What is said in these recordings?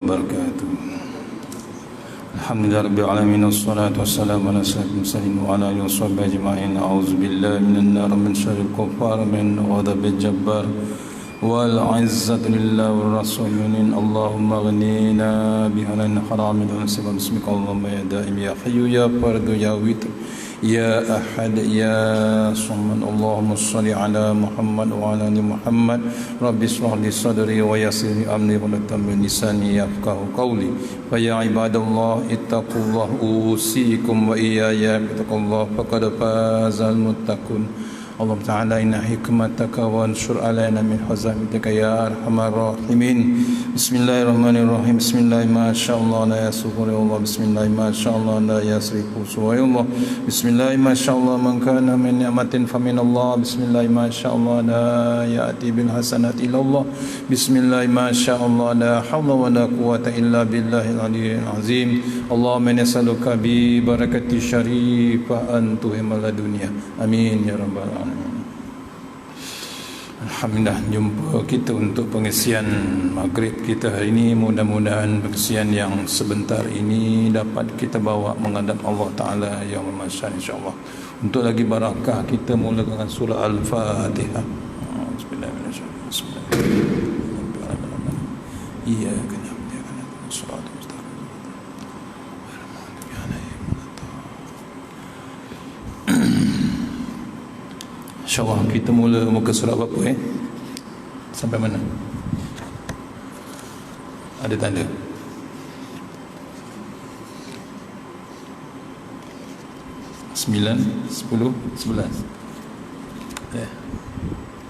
wabarakatuh. Alhamdulillah rabbil alamin wassalatu wassalamu ala asyrafil mursalin wa ala alihi washabbihi ajma'in. A'udzubillahi minan nar min syarril kuffar min ghadabil jabbar wal 'izzatu lillahi war rasulin. Allahumma ghnina bi halalin haramin wa nasibna bismika Allahumma ya daim ya hayyu ya fardu ya witr ya ahad ya samad. Allahumma shalli ala Muhammad wa ala ali Muhammad. Rabbi shrah li sadri wa yassir li amri wa tammin lisani yafqahu qawli. Fa ya ibadallah ittaqullaha usikum wa iyaya bittaqullah faqad fazal muttaqun. Allahumma ta'ala inna hikmataka wa anshur alaina min hazamitika ya arhamar rahimin. Bismillahirrahmanirrahim. Bismillah ma sya'allah la yasrifu Allah. Bismillah ma sya'allah la yasrifu Allah. Bismillah ma sya'allah man kana min ni'matin fa min Allah. Bismillah ma sya'allah la ya'ti bil hasanati illa Allah. Bismillah ma sya'allah la hawla wa la quwwata illa billahil aliyyil azim. Allahumma nas'aluka bi barakati syarifah an tuhimal dunya. Amin ya rabbal alamin. Alhamdulillah, jumpa kita untuk pengisian maghrib kita hari ini. Mudah-mudahan pengisian yang sebentar ini dapat kita bawa menghadap Allah Ta'ala yang Mahsyar insyaAllah. Untuk lagi barakah kita mula dengan surah Al-Fatihah. Bismillahirrahmanirrahim. Bismillahirrahmanirrahim. Iyyaka na'budu wa iyyaka nasta'in. InsyaAllah kita mula muka surat apa sampai mana? Ada tanda? Sembilan, 10, 11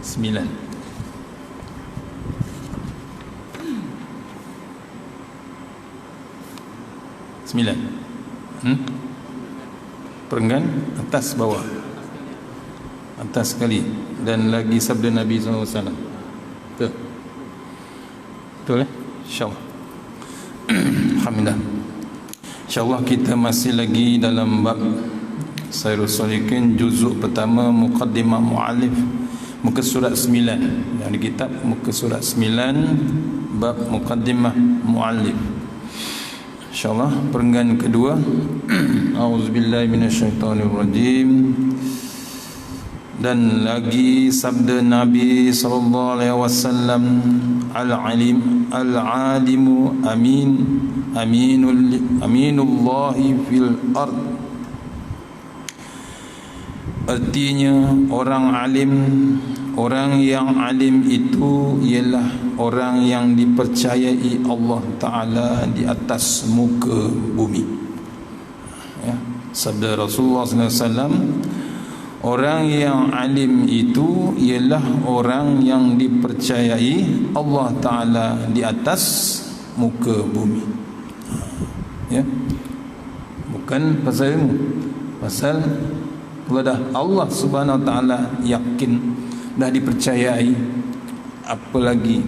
9 9 Perenggan atas bawah, atas sekali, dan lagi sabda Nabi SAW. Betul? Betul InsyaAllah. Alhamdulillah. InsyaAllah kita masih lagi dalam bab Sairus Shalikin, juzuk pertama, Muqaddimah Mu'alif, muka surat 9. Yang di kitab muka surat 9, bab Muqaddimah Mu'alif. InsyaAllah perenggan kedua. A'udzubillahi minasyaitonirrajim. Dan lagi sabda Nabi sallallahu alaihi wasallam, al-alim al-alimu amin aminullahi fil ard. Artinya orang alim, orang yang alim itu ialah orang yang dipercayai Allah Ta'ala di atas muka bumi. Ya, sabda Rasulullah sallallahu alaihi wasallam, orang yang alim itu ialah orang yang dipercayai Allah Ta'ala di atas muka bumi. Ya, bukan pasal ilmu, pasal kepada Allah Subhanahu Wa Ta'ala yakin, dah dipercayai, apalagi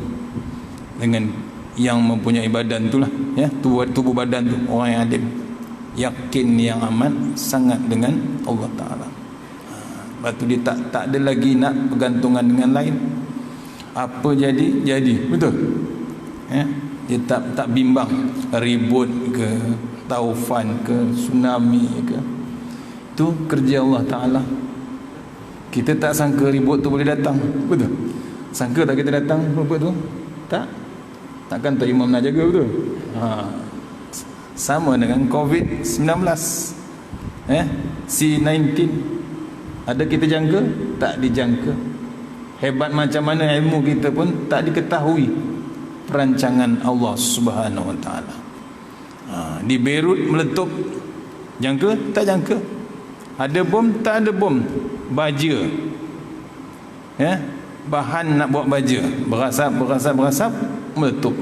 dengan yang mempunyai badan itulah, ya, tubuh badan tu, orang yang alim, yakin yang aman sangat dengan Allah Ta'ala. Lepas tu dia tak ada lagi nak pergantungan dengan lain. Apa jadi, betul? Ya? Dia tak bimbang ribut ke, taufan ke, tsunami ke. Itu kerja Allah Ta'ala. Kita tak sangka ribut tu boleh datang, betul? Sangka tak kita datang ribut tu? Takkan tak imam nak jaga, betul? Sama dengan COVID-19, C-19. Ada kita jangka? Tak dijangka. Hebat macam mana ilmu kita pun tak diketahui perancangan Allah Subhanahu Wa Ta'ala. Di Beirut meletup, jangka? Tak jangka. Ada bom? Tak ada bom. Baja, ya, bahan nak buat baja, berasap meletup.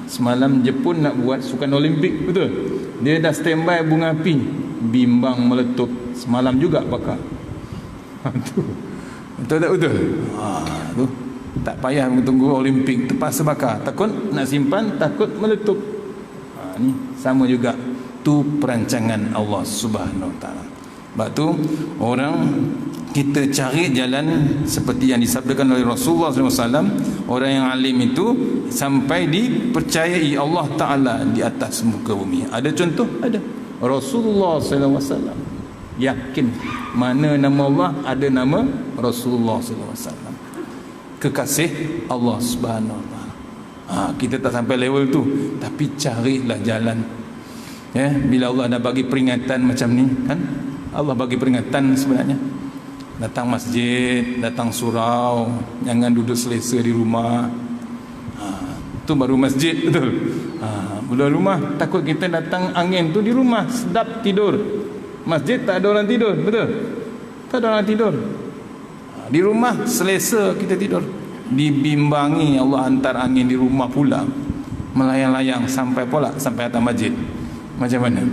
Semalam Jepun nak buat sukan Olimpik, betul? Dia dah standby bunga api, bimbang meletup. Semalam juga bakar. Betul tak betul? Tu tak payah tunggu Olimpik, terpaksa bakar. Takut nak simpan, takut meletup. Ni sama juga, tu perancangan Allah Subhanahu Wa Ta'ala. Sebab tu orang kita cari jalan seperti yang disabdakan oleh Rasulullah SAW. Orang yang alim itu sampai dipercayai Allah Ta'ala di atas muka bumi. Ada contoh? Ada. Rasulullah SAW yakin mana nama Allah, ada nama Rasulullah SAW, kekasih Allah Subhanahu Wa Taala. Kita tak sampai level tu, tapi carilah jalan. Ya, bila Allah dah bagi peringatan macam ni kan, Allah bagi peringatan sebenarnya. Datang masjid, datang surau, jangan duduk selesa di rumah. Tu baru masjid, betul. Bila rumah takut kita datang angin tu di rumah sedap tidur. Masjid tak ada orang tidur, betul? Tak ada orang tidur. Di rumah selesa kita tidur. Dibimbangi Allah hantar angin di rumah pula, melayang-layang sampai pula sampai atas masjid. Macam mana?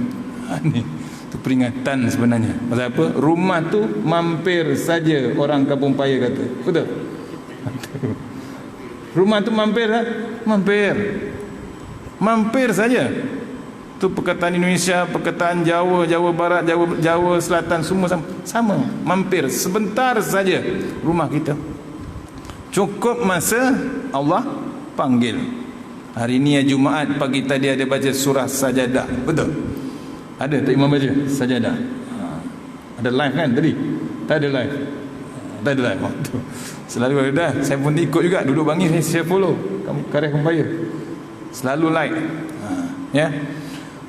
Ni tu peringatan sebenarnya. Pasal apa? Rumah tu mampir saja, orang Kampung Paya kata. Betul? Rumah tu mampir tak? Mampir saja. Tu perkataan Indonesia, perkataan Jawa, Jawa Barat, Jawa Selatan, semua sama. Mampir sebentar saja rumah kita. Cukup masa Allah panggil. Hari ni Jumaat, pagi tadi ada baca surah Sajadah. Betul? Ada tak imam baca Sajadah? Ada live kan tadi? Tak ada live. Tak ada live. Selalu ada. Saya pun ikut juga. Duduk bangis saya follow. Kamu karya kumpaya. Selalu like. Ya.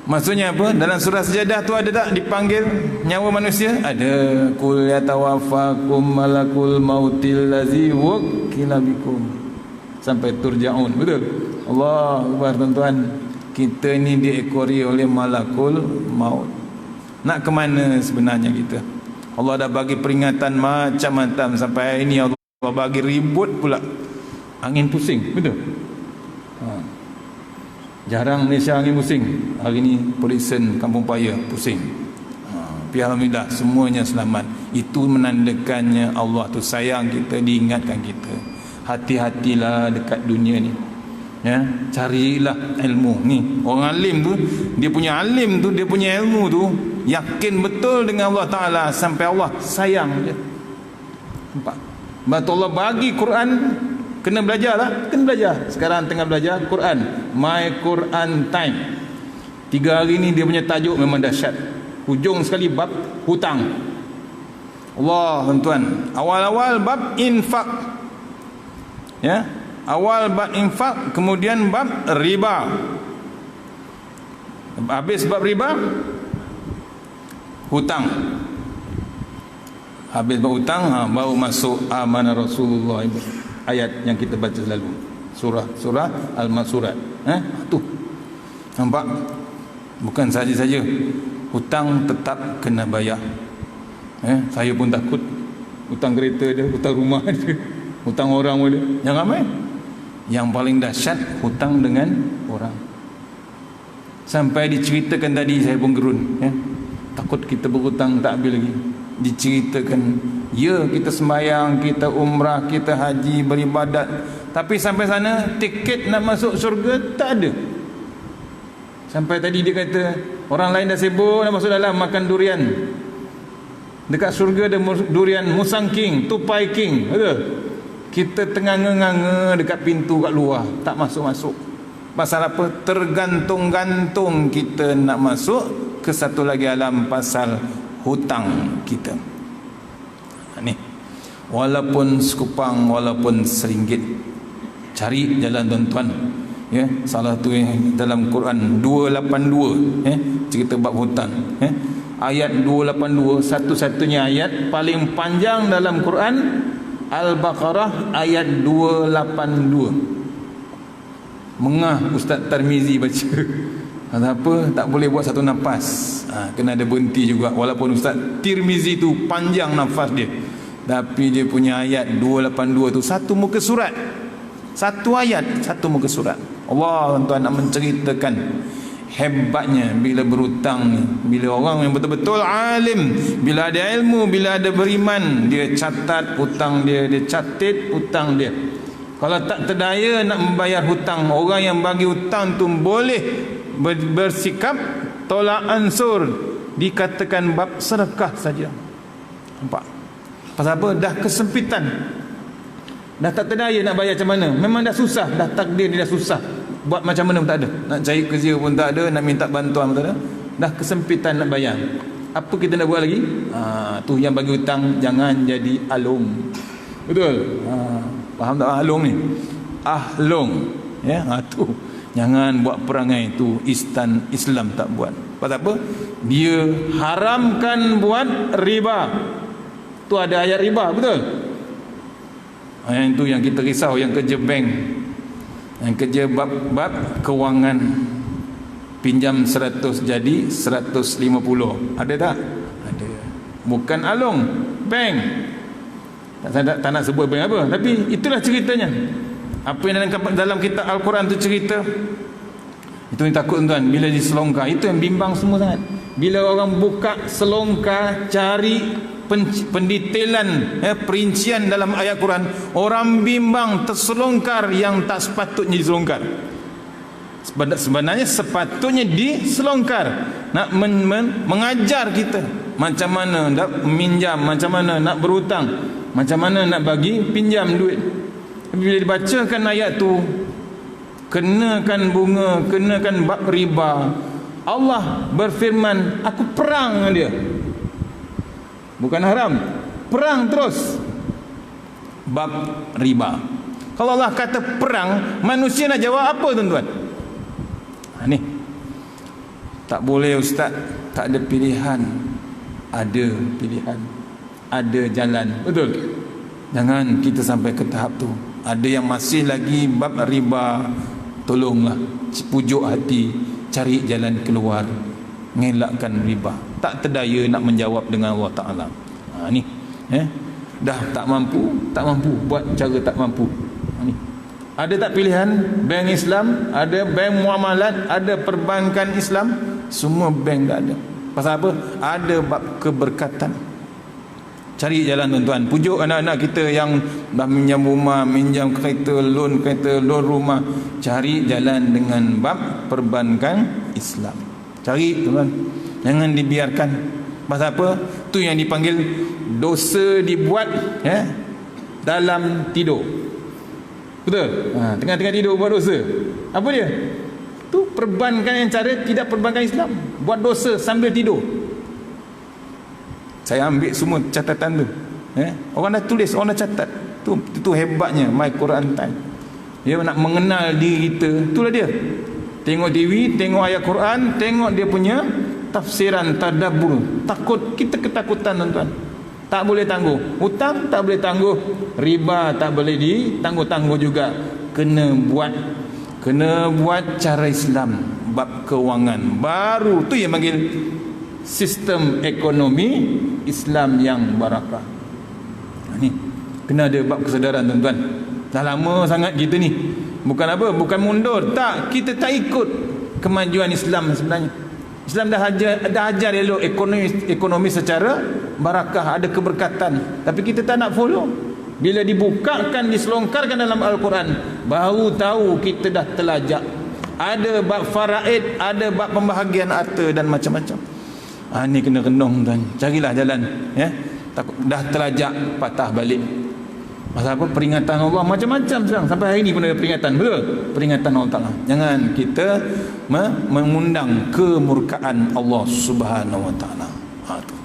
Maksudnya apa? Dalam surah Sajadah tu ada tak dipanggil nyawa manusia? Ada. Qul yatawaffakum malakul mautil ladzi wukila bikum sampai turja'un. Betul? Allah Akbar tuan-tuan. Kita ni diekori oleh malakul maut. Nak ke mana sebenarnya kita? Allah dah bagi peringatan macam-macam, sampai hari ni Allah bagi ribut pula. Angin pusing. Betul? Jarang Malaysia angin pusing. Hari ni Polisen Kampung Paya pusing. Alhamdulillah semuanya selamat. Itu menandakannya Allah tu sayang kita, diingatkan kita. Hati-hatilah dekat dunia ni. Ya, carilah ilmu ni. Orang alim tu, dia punya alim tu, dia punya ilmu tu, yakin betul dengan Allah Ta'ala sampai Allah sayang dia. Nampak? Sebab Allah bagi Quran, kena belajar lah. Kena belajar. Sekarang tengah belajar Quran, My Quran Time. 3 hari ni dia punya tajuk memang dahsyat. Hujung sekali bab hutang. Allah tuan-tuan, awal-awal bab infak. Ya, awal bab infak, kemudian bab riba. Habis bab riba, hutang. Habis bab hutang, baru masuk amanah Rasulullah, ayat yang kita baca selalu, surah Al-Masurat. Tu nampak, bukan saja-saja hutang tetap kena bayar. Saya pun takut. Hutang kereta dia, hutang rumah dia, hutang orang pun dia. Jangan main. Yang paling dahsyat hutang dengan orang. Sampai diceritakan tadi, saya pun gerun. Takut kita berhutang tak habis lagi. Diceritakan, ya kita sembahyang, kita umrah, kita haji, beribadat, tapi sampai sana tiket nak masuk syurga tak ada. Sampai tadi dia kata orang lain dah sibuk nak masuk dalam makan durian. Dekat syurga ada durian Musang King, Tupai King. Betul? Kita tengah nganga dekat pintu kat luar, tak masuk-masuk. Pasal apa? Tergantung-gantung kita nak masuk ke satu lagi alam, pasal hutang kita. Ni, walaupun sekupang, walaupun seringgit, cari jalan tuan-tuan. Ya, salah tu dalam Quran 282, cerita bab hutang. Ayat 282, satu-satunya ayat paling panjang dalam Quran, Al-Baqarah ayat 282. Mengah Ustaz Tarmizi baca. Apa? Tak boleh buat satu nafas. Kena ada berhenti juga. Walaupun Ustaz Tirmizi tu panjang nafas dia, tapi dia punya ayat 282 tu satu muka surat. Satu ayat, satu muka surat. Allah tuan nak menceritakan hebatnya bila berhutang ni. Bila orang yang betul-betul alim, bila ada ilmu, bila ada beriman, dia catat hutang dia, dia catat hutang dia. Kalau tak terdaya nak membayar hutang, orang yang bagi hutang tu boleh bersikap tolak ansur, dikatakan bab sedekah saja. Nampak? Pasal apa? Dah kesempitan, dah tak terdaya nak bayar macam mana. Memang dah susah, dah takdir dia dah susah. Buat macam mana pun tak ada, nak cari kerja pun tak ada, nak minta bantuan pun tak ada. Dah kesempitan nak bayar. Apa kita nak buat lagi? Tu yang bagi hutang jangan jadi alung. Betul? Faham tak alung ni? Ahlung. Ya, tu. Jangan buat perangai tu. Islam tak buat. Pasal apa? Dia haramkan buat riba. Tu ada ayat riba, betul? Yang tu yang kita risau, yang kerja bank, yang kerja bab kewangan, pinjam 100 jadi 150. Ada tak? Ada. Bukan alung, bank. Tak nak sebut bank apa, tapi itulah ceritanya. Apa yang dalam kitab Al-Quran tu cerita. Itu yang takut tuan, bila diselongkar. Itu yang bimbang semua sangat. Bila orang buka selongkar, cari pendetailan, perincian dalam ayat Quran, orang bimbang terselongkar yang tak sepatutnya diselongkar. Sebenarnya sepatutnya diselongkar, nak mengajar kita macam mana nak minjam, macam mana nak berhutang, macam mana nak bagi pinjam duit. Bila dibacakan ayat tu, kenakan bunga, kenakan bab riba, Allah berfirman, aku perang dengan dia. Bukan haram, perang terus bab riba. Kalau Allah kata perang, manusia nak jawab apa tuan-tuan? Ni tak boleh ustaz, tak ada pilihan. Ada pilihan, ada jalan, betul? Jangan kita sampai ke tahap tu. Ada yang masih lagi bab riba, tolonglah pujuk hati, cari jalan keluar, ngelakkan riba. Tak terdaya nak menjawab dengan Allah Ta'ala. Ni dah tak mampu buat cara tak mampu. Ni ada tak pilihan? Bank Islam, ada bank muamalat, ada perbankan Islam, semua bank tak ada. Pasal apa? Ada bab keberkatan. Cari jalan tuan-tuan. Pujuk anak-anak kita yang dah minjam rumah, minjam kereta, loan rumah. Cari jalan dengan bab perbankan Islam. Cari tuan-tuan. Jangan dibiarkan. Pasal apa? Tu yang dipanggil dosa dibuat dalam tidur. Betul? Tengah-tengah tidur buat dosa. Apa dia? Tu perbankan yang cara tidak perbankan Islam. Buat dosa sambil tidur. Saya ambil semua catatan tu. Orang dah tulis, orang dah catat. Tu hebatnya My Quran Time. Dia nak mengenal diri kita. Itulah dia. Tengok TV, tengok ayat Quran, tengok dia punya tafsiran, tadabbur. Takut, kita ketakutan tuan-tuan. Tak boleh tangguh. Hutang tak boleh tangguh. Riba tak boleh ditangguh-tangguh juga. Kena buat cara Islam. Bab kewangan. Baru tu yang panggil sistem ekonomi Islam yang barakah. Ni kena ada bab kesedaran tuan-tuan. Dah lama sangat kita ni. Bukan apa, bukan mundur. Tak, kita tak ikut kemajuan Islam sebenarnya. Islam dah ajar elok ekonomi secara barakah, ada keberkatan. Tapi kita tak nak follow. Bila dibukakan, diselongkarkan dalam Al-Quran, baru tahu kita dah terlajak. Ada bab faraid, ada bab pembahagian harta dan macam-macam. Ni kena renung tuan. Carilah jalan, takut dah terlajak, patah balik. Pasal apa? Peringatan Allah macam-macam sekarang. Sampai hari ni pun ada peringatan. Betul? Peringatan Allah Ta'ala. Jangan kita mengundang kemurkaan Allah Subhanahu Wa Ta'ala. Tu.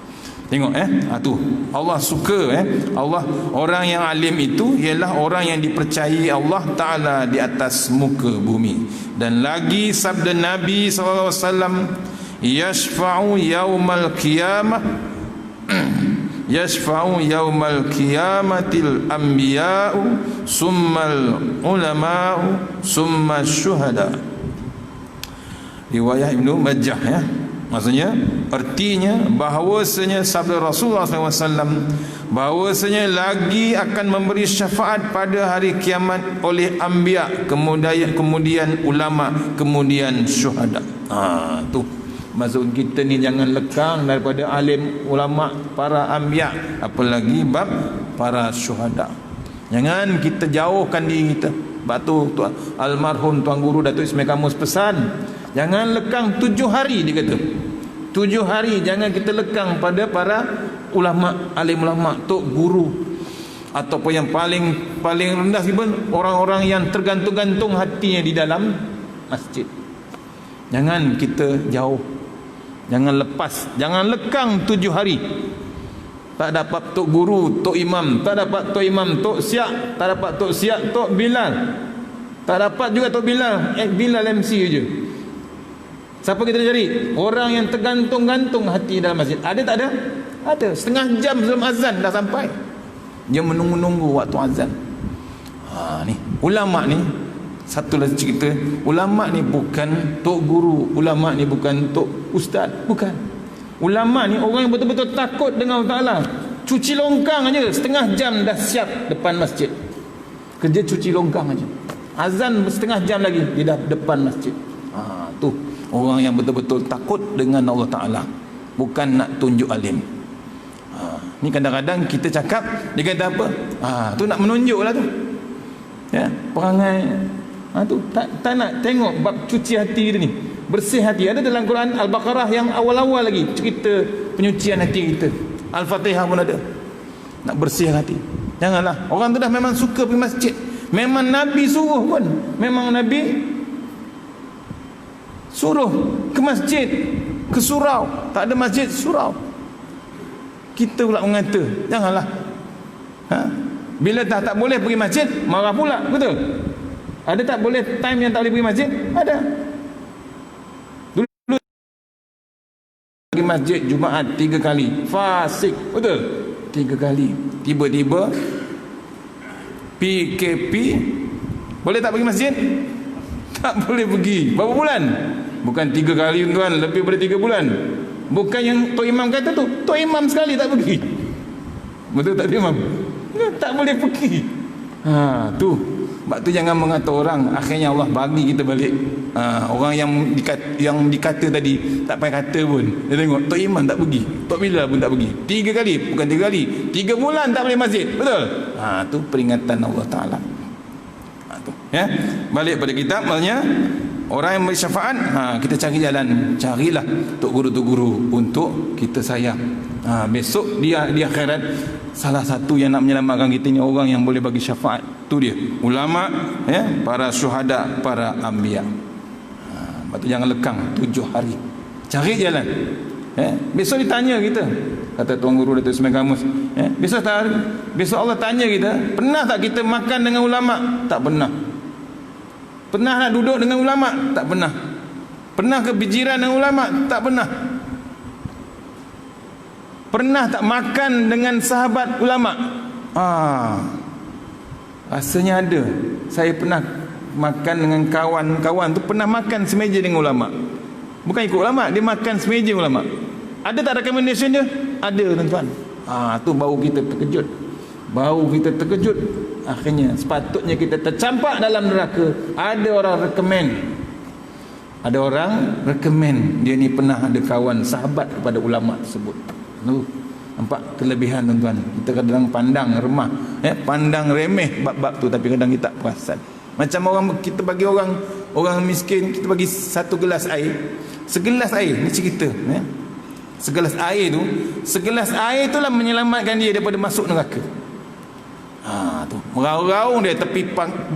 Tengok tu. Allah suka Allah, orang yang alim itu ialah orang yang dipercayai Allah Ta'ala di atas muka bumi. Dan lagi sabda Nabi SAW, yashfa'u yaumal qiyamah yashfa'u yaumal qiyamatil anbiya'u summal ulama'u summa syuhada. Riwayat Ibnu Majah maksudnya, artinya bahawasanya sabda Rasulullah SAW, bahawasanya lagi akan memberi syafaat pada hari kiamat oleh anbiya, kemudian ulama, kemudian syuhada. Tu maksud kita ni jangan lekang daripada alim, ulama, para anbiya, apalagi bab para syuhada. Jangan kita jauhkan diri kita. Sebab tu almarhum Tuan Guru Datuk Ismail Kamus pesan, jangan lekang 7 hari. Dia kata 7 7 hari jangan kita lekang pada para ulama, alim ulama, tok guru, ataupun yang paling rendah pun orang-orang yang tergantung-gantung hatinya di dalam masjid. Jangan kita jauh, jangan lepas, jangan lekang 7 hari. Tak dapat tok guru, tok imam, tak dapat tok imam, tok siap, tak dapat tok siap, tok Bilal, tak dapat juga tok Bilal, Bilal MC je. Siapa kita cari? Orang yang tergantung-gantung hati dalam masjid. Ada tak ada? Ada. Setengah jam sebelum azan dah sampai, dia menunggu-nunggu waktu azan. Ni ulama ni, satu lagi cerita, ulama ni bukan tok guru, ulama ni bukan tok ustaz, bukan. Ulama ni orang yang betul-betul takut dengan Allah Ta'ala. Cuci longkang aja setengah jam dah siap depan masjid. Kerja cuci longkang aja. Azan setengah jam lagi dia dah depan masjid. Tu orang yang betul-betul takut dengan Allah Ta'ala, bukan nak tunjuk alim. Ni kadang-kadang kita cakap, dia kata apa? Tu nak menunjuk lah tu. Ya, perangai. Tu tak nak tengok bab cuci hati kita ni, bersih hati. Ada dalam Quran Al-Baqarah yang awal-awal lagi cerita penyucian hati kita. Al-Fatihah pun ada. Nak bersih hati. Janganlah. Orang tu dah memang suka pergi masjid. Memang Nabi suruh pun. Memang Nabi suruh ke masjid, ke surau. Tak ada masjid, surau. Kita pula mengata, janganlah. Bila dah tak boleh pergi masjid, marah pula. Betul? Ada tak boleh time yang tak boleh pergi masjid? Ada. Dulu pergi masjid Jumaat 3 kali. Fasik. Betul? 3 kali. Tiba-tiba PKP, boleh tak pergi masjid? Tak boleh pergi. Berapa bulan? Bukan 3 kali tuan, lebih daripada 3 bulan. Bukan yang Tok Imam kata tu, Tok Imam sekali tak pergi. Betul tak Tok Imam? Tak boleh pergi. Tu. Sebab tu jangan mengata orang, akhirnya Allah bagi kita balik. Orang yang dikata tadi tak payah kata pun. Dia tengok Tok Imam tak pergi, Tok Bilal pun tak pergi. 3 kali, bukan 3 kali, 3 bulan tak boleh masjid. Betul? Tu peringatan Allah Ta'ala. Tu ya. Balik pada kitab, maknanya orang yang beri syafaat, kita cari jalan, carilah tok guru untuk kita sayang. Besok di akhirat, salah satu yang nak menyelamatkan kita ni orang yang boleh bagi syafaat. Tu dia, ulama, ya, para syuhada, para anbiya. Lepas tu jangan lekang 7 hari. Cari jalan. Besok ditanya kita, kata Tuan Guru Datuk Ismail Kamus, besok Allah tanya kita, pernah tak kita makan dengan ulama? Tak pernah. Pernah nak duduk dengan ulama? Tak pernah. Pernah ke bijiran dengan ulama? Tak pernah. Pernah tak makan dengan sahabat ulama? Rasanya ada. Saya pernah makan dengan kawan-kawan tu, pernah makan semeja dengan ulama. Bukan ikut ulama, dia makan semeja ulama. Ada tak recommendation dia? Ada tuan-tuan. Tu baru kita terkejut. Baru kita terkejut. Akhirnya sepatutnya kita tercampak dalam neraka. Ada orang recommend. Ada orang recommend dia ni pernah ada kawan sahabat kepada ulama tersebut. Nampak kelebihan tuan-tuan. Kita kadang pandang remah, pandang remeh bab-bab tu, tapi kadang kita tak perasan. Macam kita bagi orang miskin, kita bagi 1 gelas air. Segelas air ni cerita, segelas air itulah menyelamatkan dia daripada masuk neraka. Tu meraung-raung dia tepi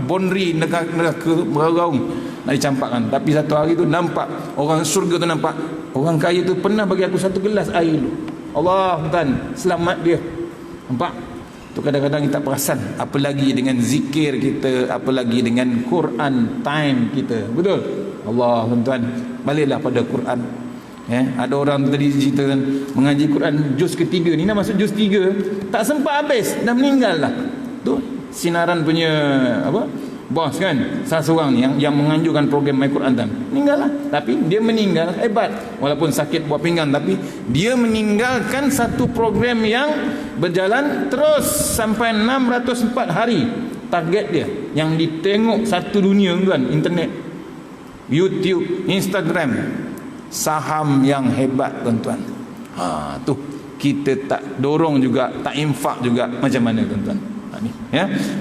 bonri neraka, meraung nak dicampakkan. Tapi satu hari tu nampak orang surga tu, nampak orang kaya tu pernah bagi aku 1 gelas air tu. Allah Tuhan selamat dia. Nampak? Tu kadang-kadang kita perasan, apa lagi dengan zikir kita, apa lagi dengan Quran time kita. Betul? Allah tuan-tuan, baliklah pada Quran. Ada orang tadi ceritakan mengaji Quran juz ketiga ni, nak masuk juz 3, tak sempat habis, dah meninggal lah. Tu sinaran punya bos kan, salah seorang yang menganjurkan program My Quran Time, meninggal lah. Tapi dia meninggal hebat, walaupun sakit buah pinggang, tapi dia meninggalkan satu program yang berjalan terus sampai 604 hari. Target dia yang ditengok satu dunia tuan, internet, YouTube, Instagram, saham yang hebat tuan-tuan. Tu kita tak dorong juga, tak infak juga, macam mana tuan-tuan?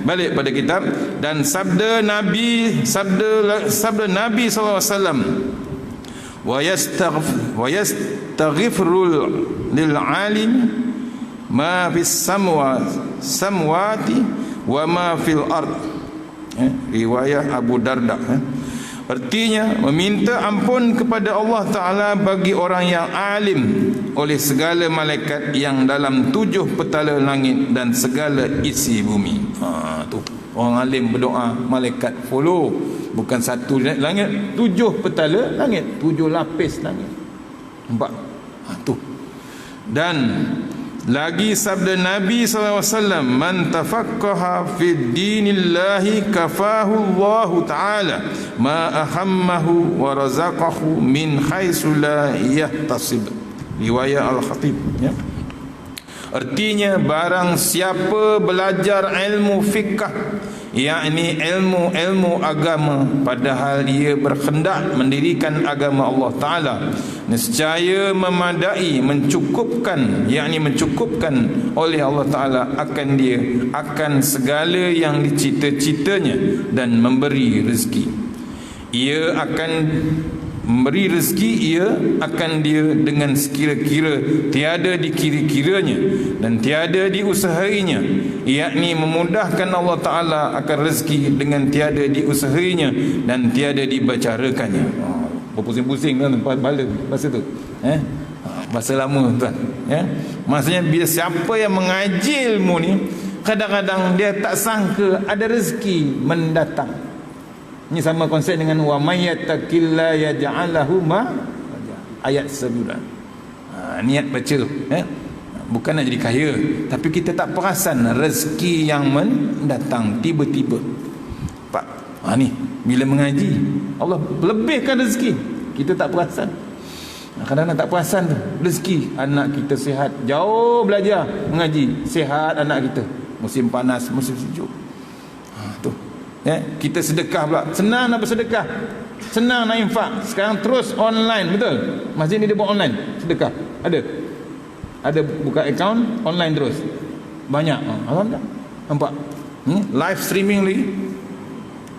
Balik pada kitab dan sabda Nabi SAW, wa yastaghfirul lil alim ma fis samwati wa ma fil ard. Riwayat Abu Darda. Artinya meminta ampun kepada Allah Ta'ala bagi orang yang alim oleh segala malaikat yang dalam 7 petala langit dan segala isi bumi. Tu orang alim berdoa, malaikat follow. Bukan satu langit, 7 petala langit, 7 lapis langit. Nampak? Tu. Dan lagi sabda Nabi SAW, man tafaqqaha fid dinillahi kafahu Allah Ta'ala ma ahammahu wa razaqahu min haitsu la yahtasib. Riwayat Al-Khatib, ya. Artinya barang siapa belajar ilmu fiqh, yakni ilmu agama, padahal ia berkehendak mendirikan agama Allah Ta'ala, nescaya memadai, mencukupkan, yakni mencukupkan oleh Allah Ta'ala akan dia, akan segala yang dicita-citanya, dan memberi rezeki. Ia akan memberi rezeki, ia akan dia dengan sekira-kira, tiada dikira-kiranya dan tiada diusahainya, yakni memudahkan Allah Ta'ala akan rezeki dengan tiada diusahainya dan tiada dibacarakannya. Berpusing-pusing kan bahasa tu, bahasa lama tuan, ya. Maksudnya bila siapa yang mengaji ilmu ni, kadang-kadang dia tak sangka ada rezeki mendatang. Ini sama konsep dengan wa may yattaqilla yaj'al lahu ma ayat 9. Niat baca tu, bukan nak jadi kaya, tapi kita tak perasan rezeki yang mendatang tiba-tiba. Pak, ni bila mengaji Allah lebihkan rezeki, kita tak perasan. Kadang-kadang tak perasan tu rezeki. Anak kita sihat, jauh belajar mengaji, sihat anak kita. Musim panas, musim sejuk, tu. Ya, kita sedekah pula. Senang nak bersedekah, senang nak infak. Sekarang terus online, betul? Masjid ni dia buat online sedekah. Ada buka akaun online terus. Banyak. Alhamdulillah. Nampak? Live streaming lagi.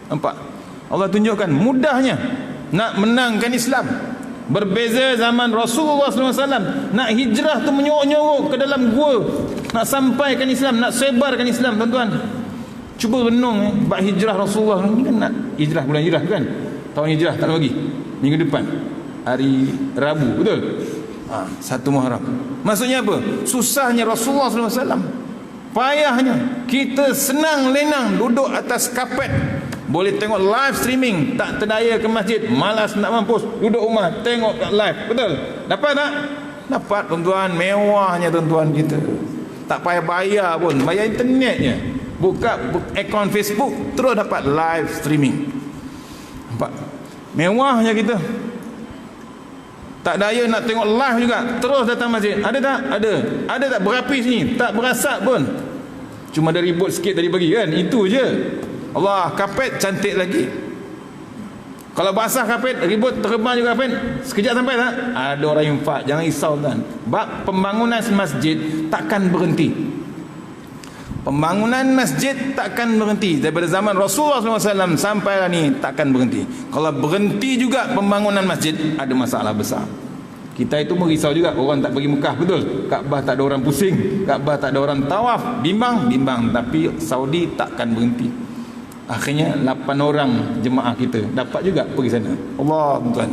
Nampak? Allah tunjukkan mudahnya nak menangkan Islam. Berbeza zaman Rasulullah SAW, nak hijrah tu menyorok-nyorok ke dalam gua, nak sampaikan Islam, nak sebarkan Islam, tuan-tuan. Cuba renung bab hijrah Rasulullah ni, kan nak hijrah bulan hijrah kan, tahun hijrah tak lagi, minggu depan hari Rabu, betul? 1 Muharram. Maksudnya apa? Susahnya Rasulullah SAW, payahnya. Kita senang lenang duduk atas kapet, boleh tengok live streaming, tak terdaya ke masjid, malas nak mampus, duduk rumah tengok kat live, betul? Dapat tak? Dapat, tuan-tuan. Mewahnya tuan-tuan kita, tak payah bayar pun, bayar internetnya. Buka akaun Facebook, terus dapat live streaming. Nampak? Mewahnya kita. Tak daya nak tengok live juga, terus datang masjid. Ada tak? Ada tak berapi sini? Tak berasap pun. Cuma ada ribut sikit tadi pagi kan? Itu je. Allah, kapet cantik lagi. Kalau basah kapet, ribut terbang juga kapet. Sekejap sampai tak? Ada orang infak. Jangan risau kan. Bab pembangunan masjid takkan berhenti. Pembangunan masjid takkan berhenti daripada zaman Rasulullah SAW sampai lah ni, takkan berhenti. Kalau berhenti juga pembangunan masjid, ada masalah besar. Kita itu merisau juga, orang tak pergi Mekah, betul? Kaabah tak ada orang pusing, Kaabah tak ada orang tawaf, bimbang. Tapi Saudi takkan berhenti. Akhirnya 8 orang jemaah kita dapat juga pergi sana. Allah, tuan.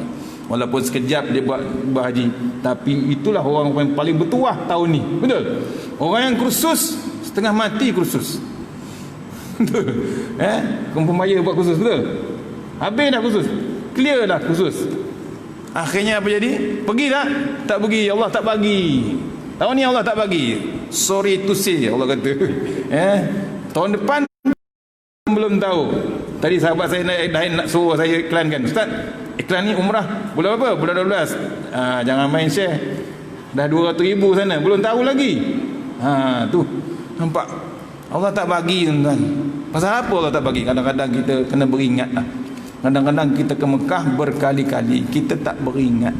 Walaupun sekejap dia buat haji, tapi itulah orang yang paling bertuah tahun ni, betul? Orang yang kursus setengah mati kursus. Kampung Maya buat kursus, betul? Habis dah kursus, clear dah kursus. Akhirnya apa jadi? Pergi tak? Tak pergi. Allah tak bagi. Tahun ni Allah tak bagi. Sorry to say, Allah kata. Tahun depan belum tahu. Tadi sahabat saya nak suruh saya iklankan. Ustaz, iklan ni umrah bulan apa? Bulan 12. Jangan main share. Dah 200,000 sana, belum tahu lagi. Tu. Nampak? Allah tak bagi, tuan-tuan. Pasal apa Allah tak bagi? Kadang-kadang kita kena beringat lah. Kadang-kadang kita ke Mekah berkali-kali, kita tak beringat.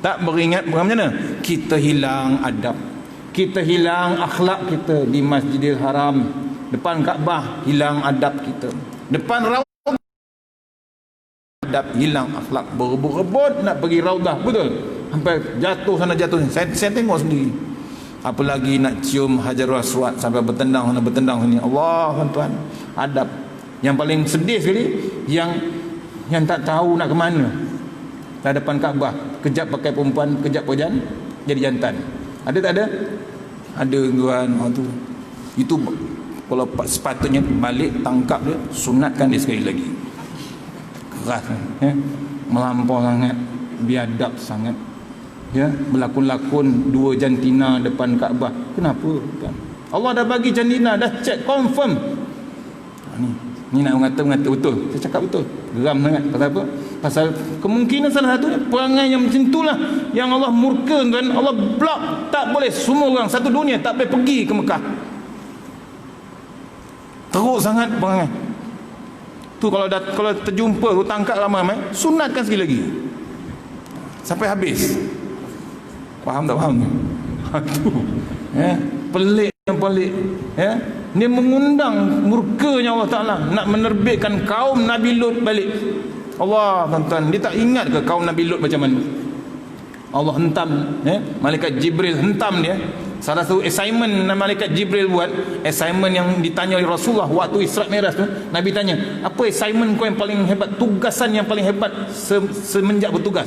Tak beringat bukan macam mana? Kita hilang adab, kita hilang akhlak kita di Masjidil Haram. Depan Kaabah hilang adab kita. Depan Raudhah adab, hilang akhlak, berebut-rebut nak pergi raudah, betul? Sampai jatuh sana jatuh sini. Saya tengok sendiri. Apalagi nak cium Hajarul Aswad sampai bertendang sana bertendang sini. Allah, tuan-tuan, adab. Yang paling sedih sekali yang tak tahu nak ke mana. Di hadapan Kaabah, kejap pakai perempuan, kejap pojan jadi jantan. Ada tak ada? Ada tuan. Tu. Itu kalau sepatutnya balik tangkap dia, sunatkan dia sekali lagi. Keras, melampau sangat, biadab sangat. Ya, berlakon-lakon dua jantina depan Kaabah. Kenapa? Kan? Allah dah bagi jantina, dah check confirm. Ni nak mengata betul. Saya cakap betul. Geram sangat. Pasal apa? Pasal kemungkinan salah satunya perangai yang macam itulah yang Allah murka, tuan. Allah block, tak boleh semua orang satu dunia tak boleh pergi ke Mekah. Teruk sangat perangai. Tu kalau terjumpa tu tangkap ramai, sunatkan sekali lagi. Sampai habis. Faham tak faham? Tu. Pelik yang pelik. Dia mengundang murkanya Allah Ta'ala nak menerbitkan kaum Nabi Lut balik. Allah, tuan-tuan, dia tak ingat ke kaum Nabi Lut macam mana? Allah hentam, malaikat Jibril hentam dia. Salah satu assignment malaikat Jibril buat, assignment yang ditanya oleh Rasulullah waktu Isra Mi'raj tu, Nabi tanya, apa assignment kau yang paling hebat, tugasan yang paling hebat semenjak bertugas?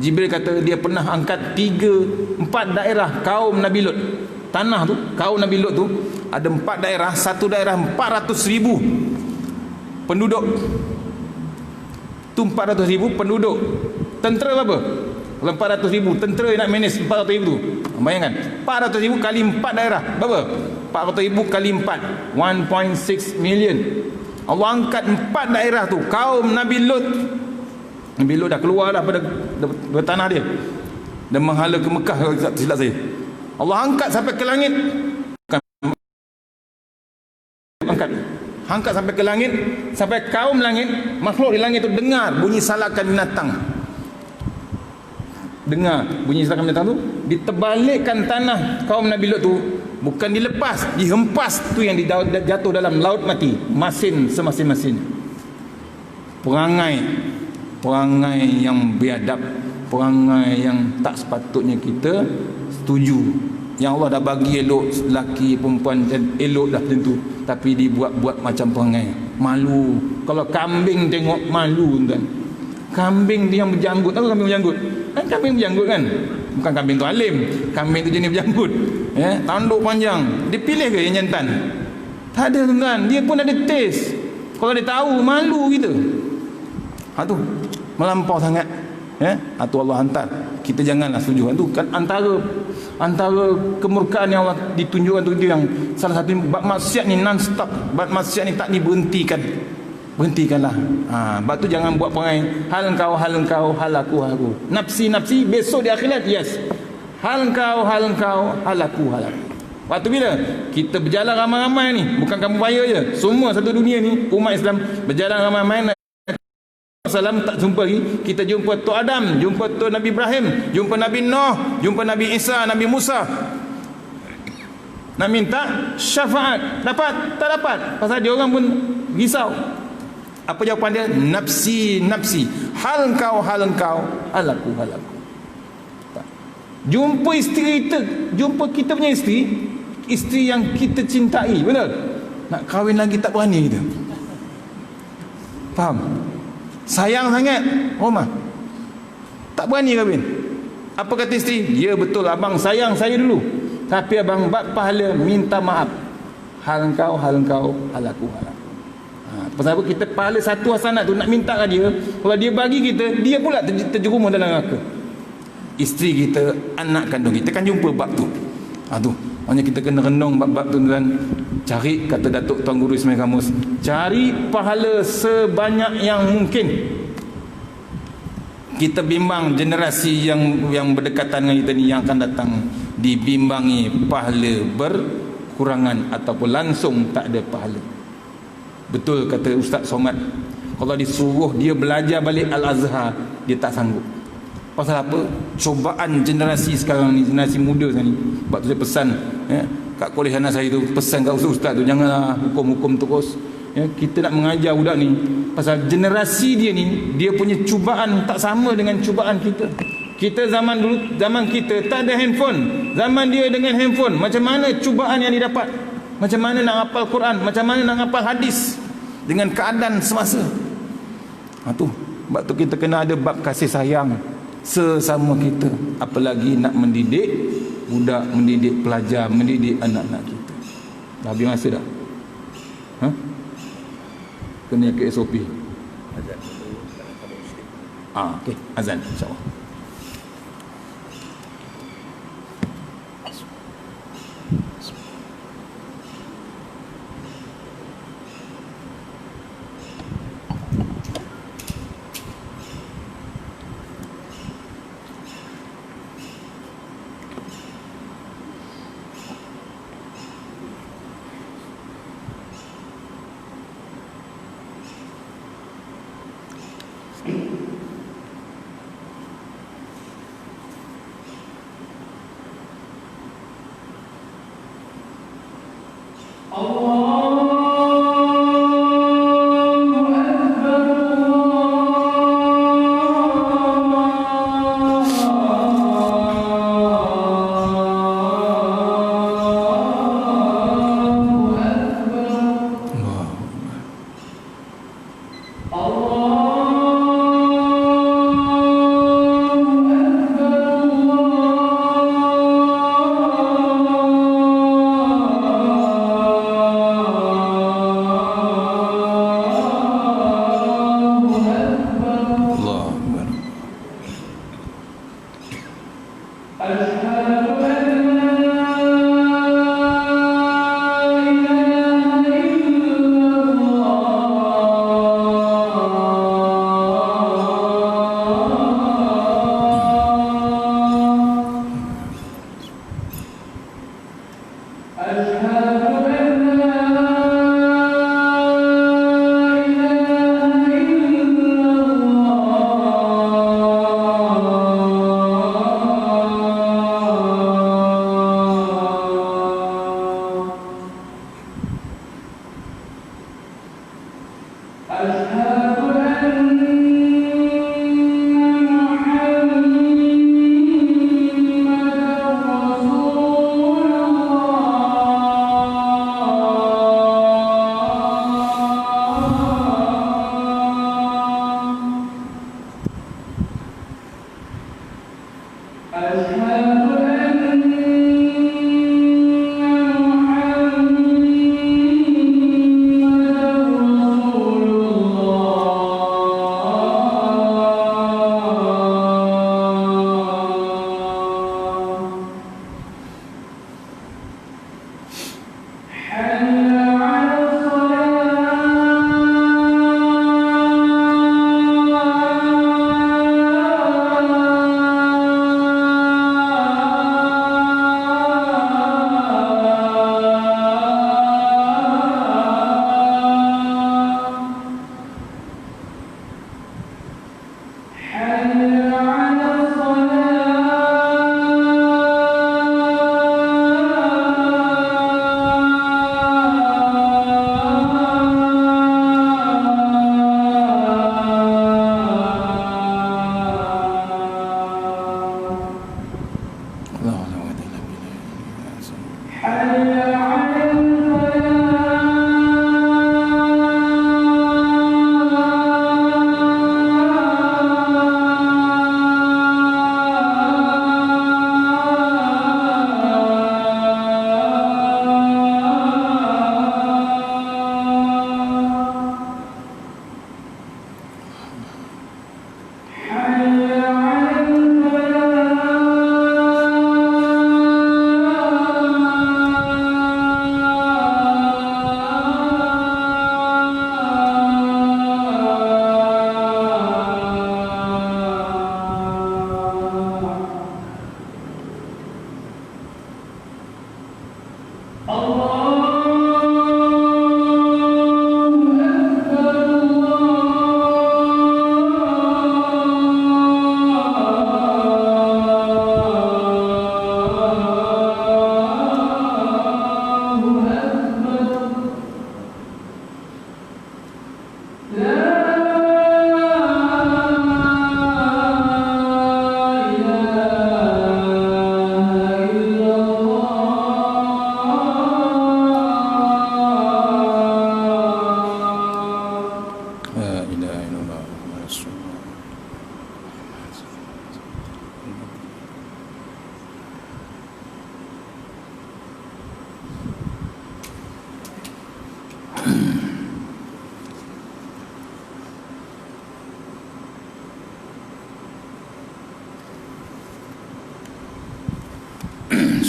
Jibril kata dia pernah angkat 3-4 daerah kaum Nabi Lut. Tanah tu, kaum Nabi Lut tu ada 4 daerah, satu daerah 400,000 penduduk. Tu 400,000 penduduk. Tentera berapa? Kalau 400,000 tentera yang nak manage 400,000 tu. Bayangkan, 400,000 kali 4 daerah. Berapa? 400,000 kali 4, 1.6 million. Allah angkat 4 daerah tu, kaum Nabi Lut. Nabi Lut dah keluar dah pada tanah dia. Dan menghala ke Mekah kalau tak silap saya. Allah angkat sampai ke langit. Angkat sampai ke langit, sampai kaum langit, makhluk di langit tu dengar bunyi salakan binatang. Dengar bunyi salakan binatang tu, diterbalikkan tanah kaum Nabi Lut tu, bukan dilepas, dihempas tu yang jatuh dalam laut mati, masin semasin-masin. Perangai yang biadab, perangai yang tak sepatutnya kita setuju. Yang Allah dah bagi elok lelaki perempuan elok dah tentu, tapi dibuat-buat macam perangai. Malu. Kalau kambing tengok malu, tuan. Kambing dia yang berjanggut. Tahu kambing berjanggut? Kan kambing berjanggut kan? Bukan kambing tu alim. Kambing tu jenis berjanggut. Tanduk panjang. Dia pilih ke yang jantan? Tak ada, tuan. Dia pun ada taste. Kalau dia tahu, malu kita. Tu melampau sangat. Tu Allah hantar. Kita janganlah setuju. Itu kan antara kemurkaan yang Allah ditunjukkan tu, yang salah satu bab maksiat ni non-stop. Bab maksiat ni tak berhentikanlah. Bab tu jangan buat perangai hal engkau, hal aku. Nafsi besok di akhirat, yes. Hal engkau, hal aku. Waktu bila kita berjalan ramai-ramai ni, bukan kamu bayar je, semua satu dunia ni umat Islam berjalan ramai-ramai. Salam tak jumpa lagi, kita jumpa Tok Adam, jumpa Tok Nabi Ibrahim, jumpa Nabi Nuh, jumpa Nabi Isa, Nabi Musa. Nak minta syafaat, dapat? Tak dapat. Pasal dia orang pun risau. Apa jawapan dia? Nafsi. Hal engkau, hal aku. Jumpa isteri kita, jumpa kita punya isteri yang kita cintai, benar? Nak kahwin lagi tak berani kita. Faham? Sayang sangat Omar, tak berani kahwin. Apa kata isteri? Ya betul, abang sayang saya dulu, tapi abang bab pahala minta maaf. Hal engkau, hal aku. Pasal apa? Kita pahala satu hasanat tu nak minta ke dia. Kalau dia bagi kita, dia pula terjerumus dalam neraka. Isteri kita, anak kandung kita, kan jumpa bab tu. Tu hanya kita kena renung bab-bab tu, dan cari, kata Datuk Tuan Guru Ismail Kamus, cari pahala sebanyak yang mungkin. Kita bimbang generasi yang berdekatan dengan kita ni, yang akan datang, dibimbangi pahala berkurangan ataupun langsung tak ada pahala. Betul kata Ustaz Somad, kalau disuruh dia belajar balik Al-Azhar, dia tak sanggup. Pasal apa? Cobaan generasi sekarang ni, generasi muda sekarang ni. Sebab tu saya pesan kat kuliah anak saya tu, pesan kat ustaz tu, janganlah hukum-hukum terus. Ya, kita nak mengajar budak ni pasal generasi dia ni, dia punya cubaan tak sama dengan cubaan kita. Kita zaman dulu, zaman kita tak ada handphone, zaman dia dengan handphone, macam mana cubaan yang didapat, macam mana nak hafal Quran, macam mana nak hafal hadis dengan keadaan semasa. Tu sebab tu kita kena ada bab kasih sayang sesama kita, apalagi nak mendidik budak, mendidik pelajar, mendidik anak-anak kita. Dah habis masa dah? Kena ke SOP. Azan. Okey, azan insya-Allah.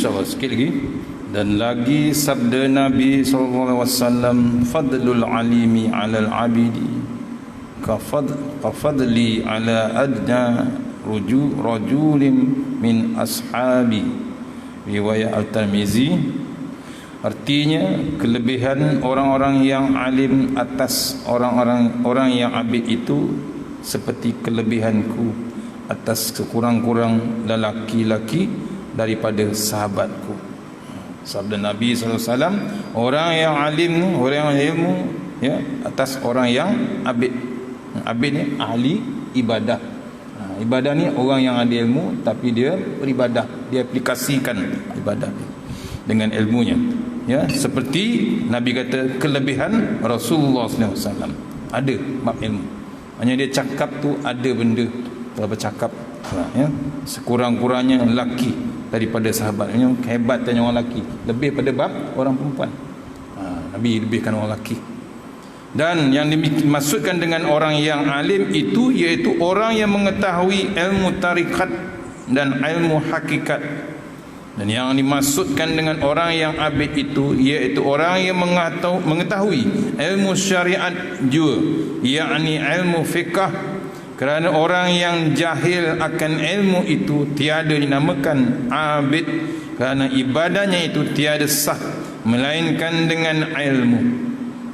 InsyaAllah sikit lagi. Dan lagi sabda Nabi SAW, fadlul alimi alal abidi kafadli ala adna rajulin min ashabi. Riwayat Al-Tirmizi. Artinya kelebihan orang-orang yang alim atas orang yang abid itu seperti kelebihanku atas sekurang-kurang lelaki-lelaki daripada sahabatku. Sabda Nabi SAW, orang yang alim, orang yang ilmu, ya, atas orang yang abid. Abid ni ahli ibadah. Ibadah ni orang yang ada ilmu tapi dia beribadah, dia aplikasikan ibadah dia dengan ilmunya. Ya, seperti Nabi kata kelebihan Rasulullah SAW ada bab ilmu. Hanya dia cakap tu ada benda kalau bercakap, ya, sekurang-kurangnya lelaki daripada sahabat. Yang hebatnya orang lelaki lebih pada bab orang perempuan. Nabi lebihkan orang lelaki. Dan yang dimaksudkan dengan orang yang alim itu iaitu orang yang mengetahui ilmu tarikat dan ilmu hakikat. Dan yang dimaksudkan dengan orang yang abid itu iaitu orang yang mengetahui ilmu syariat juga, yakni ilmu fiqh. Kerana orang yang jahil akan ilmu itu tiada dinamakan abid, kerana ibadahnya itu tiada sah melainkan dengan ilmu.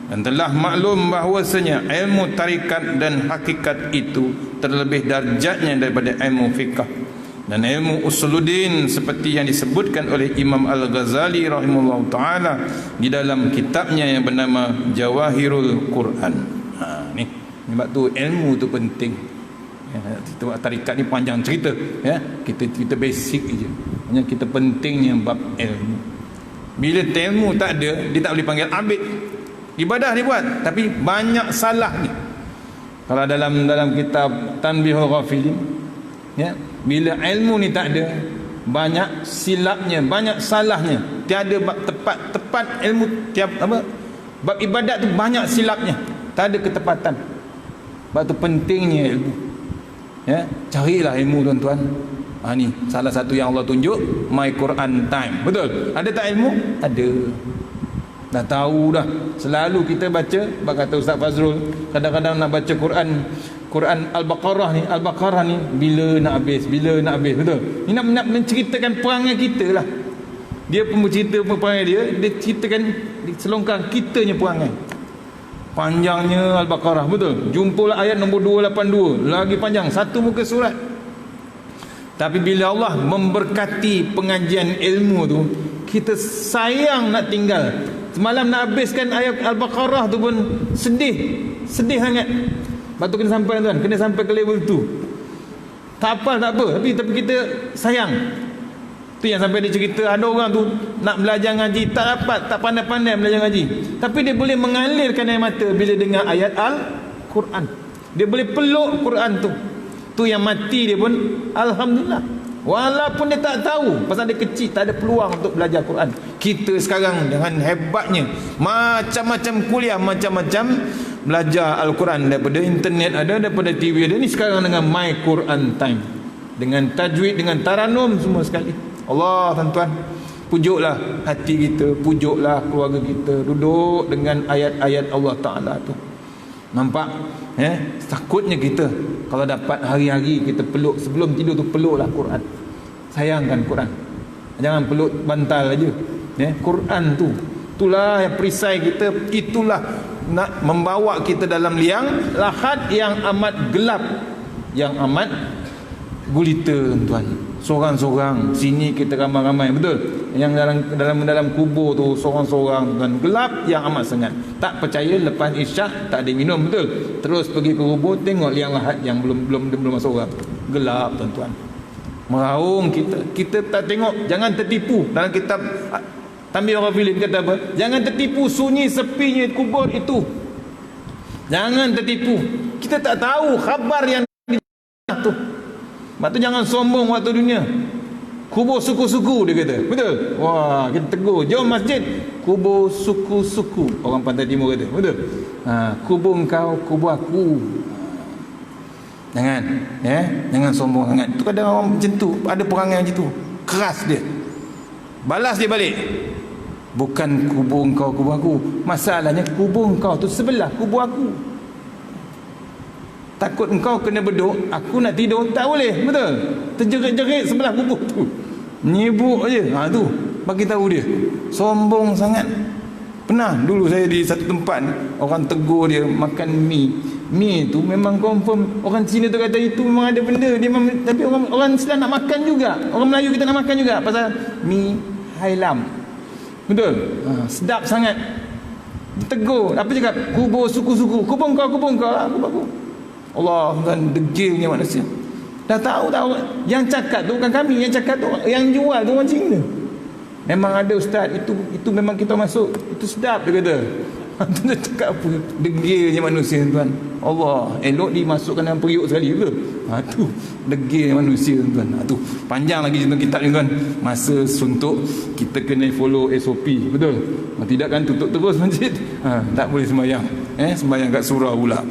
Dan telah maklum bahawasanya ilmu tarikat dan hakikat itu terlebih darjatnya daripada ilmu fiqh dan ilmu usuluddin, seperti yang disebutkan oleh Imam Al-Ghazali rahimahullah ta'ala di dalam kitabnya yang bernama Jawahirul Quran. Ni sebab tu ilmu tu penting. Ya, tarikat ni panjang cerita, ya. Kita basic je. Hanya kita pentingnya bab ilmu. Bila ilmu tak ada, dia tak boleh panggil abid. Ibadah dia buat tapi banyak salah ni. Kalau dalam kitab Tanbihul Ghafilin, ya, bila ilmu ni tak ada, banyak silapnya, banyak salahnya. Tiada bab tepat ilmu tiap apa? Bab ibadat tu banyak silapnya. Tak ada ketepatan. Sebab tu pentingnya ilmu. Ya, carilah ilmu tuan-tuan. Ni salah satu yang Allah tunjuk, My Quran Time. Betul? Ada tak ilmu? Ada. Dah tahu dah. Selalu kita baca, kata Ustaz Fazrul, kadang-kadang nak baca Quran Al-Baqarah ni bila nak habis. Betul? Ni nak menceritakan perangai kita lah. Dia pun bercerita perangai dia ceritakan selongkang kitanya perangai. Panjangnya Al-Baqarah, betul? Jumpalah ayat nombor 282, lagi panjang, satu muka surat. Tapi bila Allah memberkati pengajian ilmu tu, kita sayang nak tinggal. Semalam nak habiskan ayat Al-Baqarah tu pun sedih sangat. Lepas tu kena sampai, tuan, kena sampai ke level tu. Tak apa, tapi kita sayang. Tu yang sampai dia cerita, ada orang tu nak belajar ngaji tak dapat, tak pandai-pandai belajar ngaji, tapi dia boleh mengalirkan air mata bila dengar ayat Al-Quran. Dia boleh peluk Quran tu. Tu yang mati dia pun alhamdulillah. Walaupun dia tak tahu, pasal dia kecil, tak ada peluang untuk belajar Quran. Kita sekarang dengan hebatnya, macam-macam kuliah, macam-macam belajar Al-Quran, daripada internet ada, daripada TV ada. Ni sekarang dengan My Quran Time, dengan tajwid, dengan taranum, semua sekali. Allah, tuan-tuan, pujuklah hati kita, pujuklah keluarga kita, duduk dengan ayat-ayat Allah Ta'ala tu. Nampak? Takutnya kita kalau dapat hari-hari kita peluk, sebelum tidur tu peluklah Quran. Sayangkan Quran. Jangan peluk bantal aja. Quran tu, itulah yang perisai kita, itulah nak membawa kita dalam liang lahat yang amat gelap, yang amat gulita, tuan-tuan. Seorang-seorang, sini kita ramai-ramai, betul? Yang dalam kubur tu seorang-seorang, tuan, gelap yang amat sangat. Tak percaya lepas isyak tak ada minum, betul? Terus pergi ke kubur, tengok liang lahat yang belum masuk orang. Gelap, tuan-tuan. Meraung kita tak tengok. Jangan tertipu. Dalam kitab Tanbihul Ghafilin kata apa? Jangan tertipu sunyi sepinya kubur itu. Jangan tertipu. Kita tak tahu khabar yang tu. Sebab tu jangan sombong waktu dunia. Kubur suku-suku, dia kata. Betul? Wah, kita tegur. Jom masjid. Kubur suku-suku. Orang Pantai Timur kata. Betul? Kubur engkau, kubur aku. Jangan. Jangan sombong sangat. Tu kadang orang macam tu. Ada perangai macam tu. Keras dia. Balas dia balik. Bukan kubur kau kubur aku. Masalahnya kubur kau tu sebelah kubur aku. Takut engkau kena beduk, aku nak tidur tak boleh, betul? Terjerit-jerit sebelah kubur tu. Nyibuk je. Tu bagi tahu dia. Sombong sangat. Pernah dulu saya di satu tempat, orang tegur dia makan mi. Mi tu memang confirm orang Cina tu kata itu memang ada benda dia memang, tapi orang Islam nak makan juga. Orang Melayu kita nak makan juga pasal mi hailam. Betul? Sedap sangat. Ditegur, apa cakap? Kubur suku-suku. Kubur kau lah, kubur aku. Allah, kan degilnya manusia. Dah tahu yang cakap tu bukan kami, yang cakap tu yang jual tu orang Cina. Memang ada ustaz, itu memang kita masuk, itu sedap dia kata. Tu dia cakap apa? Degilnya manusia tuan. Allah, elok dimasukkan dalam periuk sekali ke? Tu degilnya manusia tuan. Tu panjang lagi cerita kitab ni tuan. Masa suntuk kita kena follow SOP, betul? Tidak kan tutup terus masjid. Tak boleh sembahyang. Sembahyang kat surau pula.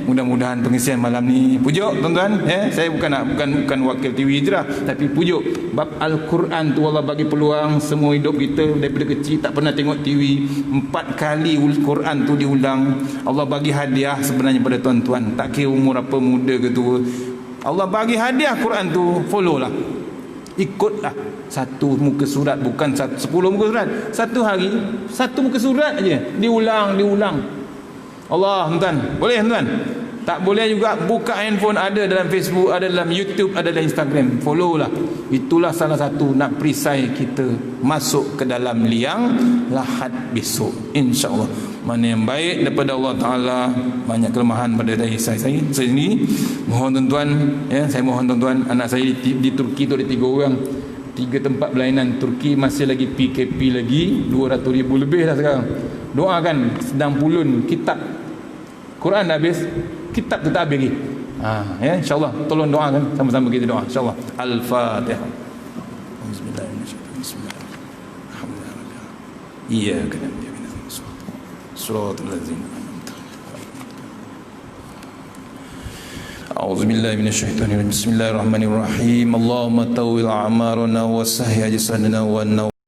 Mudah-mudahan pengisian malam ni pujuk tuan-tuan. Saya bukan wakil TV je lah, tapi pujuk bab Al-Quran tu Allah bagi peluang semua hidup kita daripada kecil tak pernah tengok TV. 4 kali Al-Quran tu diulang. Allah bagi hadiah sebenarnya pada tuan-tuan, tak kira umur apa, muda ke tua. Allah bagi hadiah Quran tu, follow lah, ikutlah. Satu muka surat, bukan 10 muka surat. Satu hari satu muka surat aja diulang. Allah tuan, boleh tuan? Tak boleh juga buka handphone, ada dalam Facebook, ada dalam YouTube, ada dalam Instagram, follow lah. Itulah salah satu nak perisai kita masuk ke dalam liang lahat besok, insya-Allah. Mana yang baik daripada Allah Ta'ala, banyak kelemahan pada diri saya sendiri. Mohon tuan-tuan, saya mohon tuan-tuan, anak saya di Turki tu ada 3 orang, 3 tempat berlainan. Turki masih lagi PKP lagi, 200,000 lebih dah sekarang. Doakan, sedang pulun kitab Quran dah habis, kitab tu tak habis lagi. InsyaAllah tolong doakan, sama-sama kita doa, insyaAllah. Al-Fatihah. Bismillahirrahmanirrahim. Iyyaka na'budu wa iyyaka nasta'in. Shiratal ladzina an'amta 'alaihim. A'udzu billahi minasyaitonir rajim. Bismillahirrahmanirrahim. Allahumma tawwil a'marana wa sahih ajsadana wa